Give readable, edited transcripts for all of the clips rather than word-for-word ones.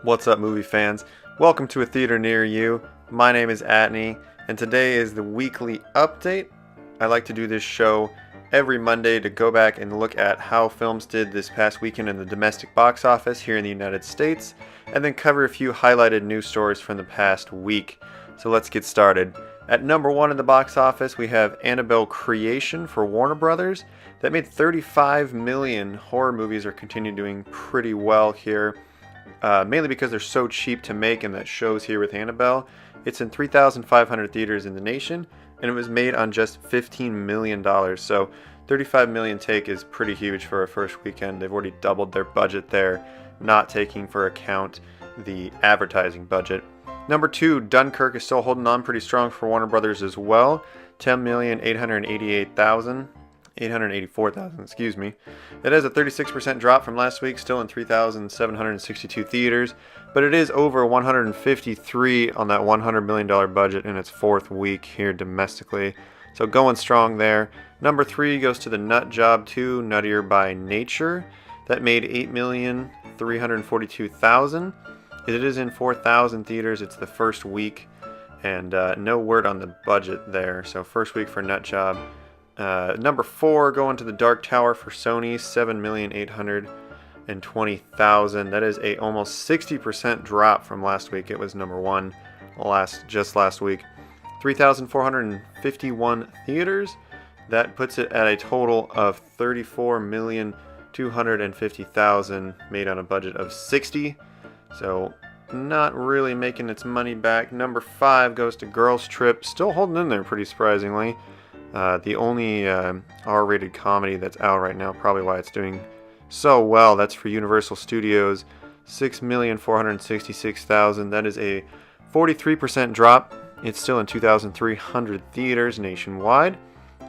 What's up, movie fans? Welcome to a theater near you. My name is Atney, and today is the weekly update. I like to do this show every Monday to go back and look at how films did this past weekend in the domestic box office here in the United States, and then cover a few highlighted news stories from the past week. So let's get started. At number one in the box office, we have Annabel Creation for Warner Brothers. That made $35 million. Horror movies are continuing doing pretty well here. Mainly because they're so cheap to make, and that shows here with Annabelle. It's in 3,500 theaters in the nation, and it was made on just $15 million. So $35 million take is pretty huge for a first weekend. They've already doubled their budget there, not taking for account the advertising budget. Number two, Dunkirk is still holding on pretty strong for Warner Brothers as well. $10,884,000, excuse me. It has a 36% drop from last week, still in 3,762 theaters, but it is over 153 on that $100 million budget in its fourth week here domestically. So going strong there. Number three goes to the Nut Job 2, Nuttier by Nature. That made $8,342,000. It is in 4,000 theaters. It's the first week, and no word on the budget there. So first week for Nut Job. Number four, going to the Dark Tower for Sony, $7,820,000. That is a almost 60% drop from last week. It was number one just last week. 3,451 theaters. That puts it at a total of $34,250,000 made on a budget of 60. So not really making its money back. Number five goes to Girls Trip, still holding in there pretty surprisingly. The only R-rated comedy that's out right now, probably why it's doing so well. That's for Universal Studios, $6,466,000. That is a 43% drop. It's still in 2,300 theaters nationwide.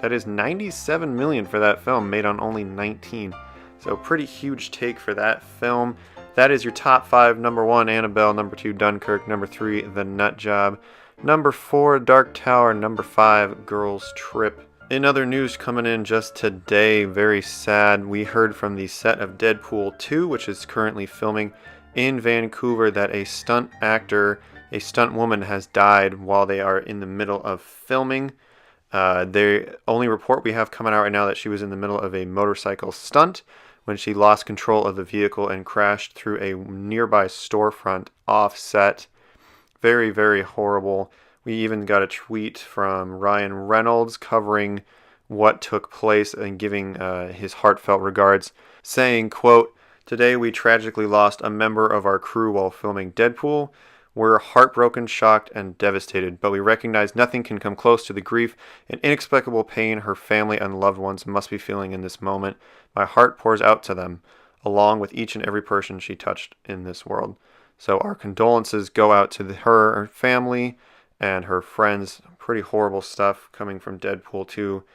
That is $97 million for that film, made on only 19. So pretty huge take for that film. That is your top five. Number one, Annabelle. Number two, Dunkirk. Number three, The Nut Job. Number four, Dark Tower. Number five, Girls Trip. In other news coming in just today, very sad, we heard from the set of Deadpool 2, which is currently filming in Vancouver, that a stunt actor, a stunt woman, has died while they are in the middle of filming. The only report we have coming out right now that she was in the middle of a motorcycle stunt when she lost control of the vehicle and crashed through a nearby storefront off-set. Very, very horrible. We even got a tweet from Ryan Reynolds covering what took place and giving his heartfelt regards, saying, quote, "Today we tragically lost a member of our crew while filming Deadpool. We're heartbroken, shocked, and devastated, but we recognize nothing can come close to the grief and inexplicable pain her family and loved ones must be feeling in this moment. My heart pours out to them, along with each and every person she touched in this world." So our condolences go out to her family and her friends. Pretty horrible stuff coming from Deadpool 2.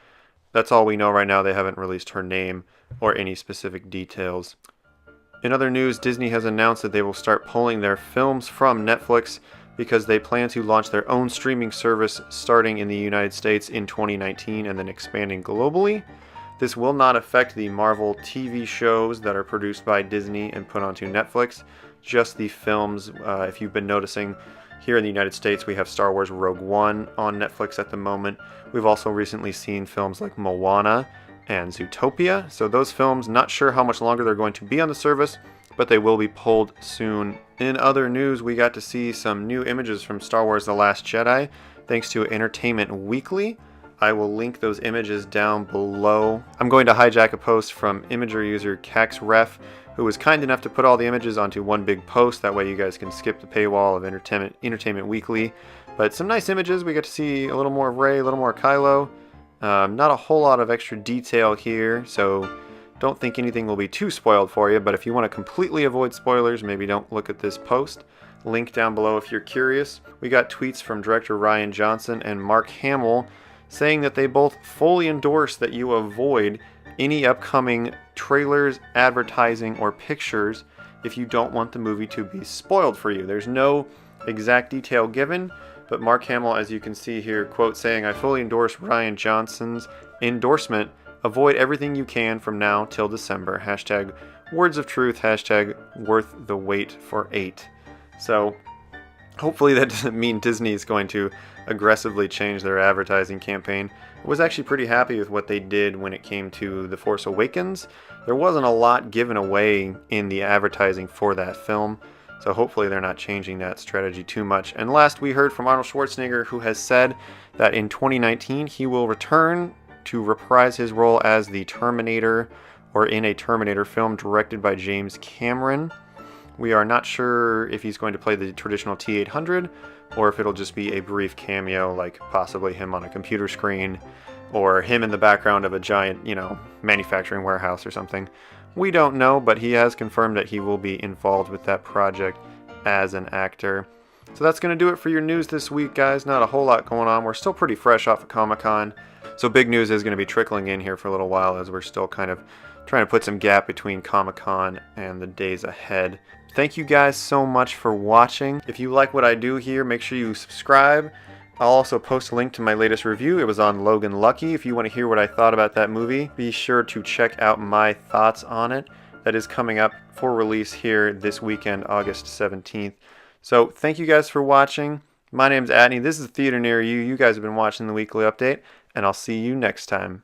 That's all we know right now. They haven't released her name or any specific details. In other news, Disney has announced that they will start pulling their films from Netflix because they plan to launch their own streaming service starting in the United States in 2019 and then expanding globally. This will not affect the Marvel TV shows that are produced by Disney and put onto Netflix, just the films. If you've been noticing, here in the United States we have Star Wars Rogue One on Netflix at the moment. We've also recently seen films like Moana and Zootopia. So those films, not sure how much longer they're going to be on the service, but they will be pulled soon. In other news, we got to see some new images from Star Wars The Last Jedi, thanks to Entertainment Weekly. I will link those images down below. I'm going to hijack a post from Imager user CaxRef, who was kind enough to put all the images onto one big post. That way you guys can skip the paywall of Entertainment Weekly. But some nice images. We get to see a little more of Rey, a little more Kylo. Not a whole lot of extra detail here, so don't think anything will be too spoiled for you. But if you want to completely avoid spoilers, maybe don't look at this post. Link down below if you're curious. We got tweets from director Rian Johnson and Mark Hamill saying that they both fully endorse that you avoid any upcoming trailers, advertising, or pictures if you don't want the movie to be spoiled for you. There's no exact detail given, but Mark Hamill, as you can see here, quote, saying, "I fully endorse Rian Johnson's endorsement. Avoid everything you can from now till December. Hashtag words of truth. Hashtag worth the wait for 8." So hopefully that doesn't mean Disney is going to aggressively change their advertising campaign. I was actually pretty happy with what they did when it came to The Force Awakens. There wasn't a lot given away in the advertising for that film, so hopefully they're not changing that strategy too much. And last we heard from Arnold Schwarzenegger, who has said that in 2019 he will return to reprise his role as the Terminator, or in a Terminator film directed by James Cameron. We are not sure if he's going to play the traditional T-800 or if it'll just be a brief cameo, like possibly him on a computer screen or him in the background of a giant, manufacturing warehouse or something. We don't know, but he has confirmed that he will be involved with that project as an actor. So that's going to do it for your news this week, guys. Not a whole lot going on. We're still pretty fresh off of Comic-Con. So big news is going to be trickling in here for a little while as we're still kind of trying to put some gap between Comic-Con and the days ahead. Thank you guys so much for watching. If you like what I do here, make sure you subscribe. I'll also post a link to my latest review. It was on Logan Lucky. If you want to hear what I thought about that movie, be sure to check out my thoughts on it. That is coming up for release here this weekend, August 17th. So thank you guys for watching. My name's Adney. This is Theater Near You. You guys have been watching the weekly update, and I'll see you next time.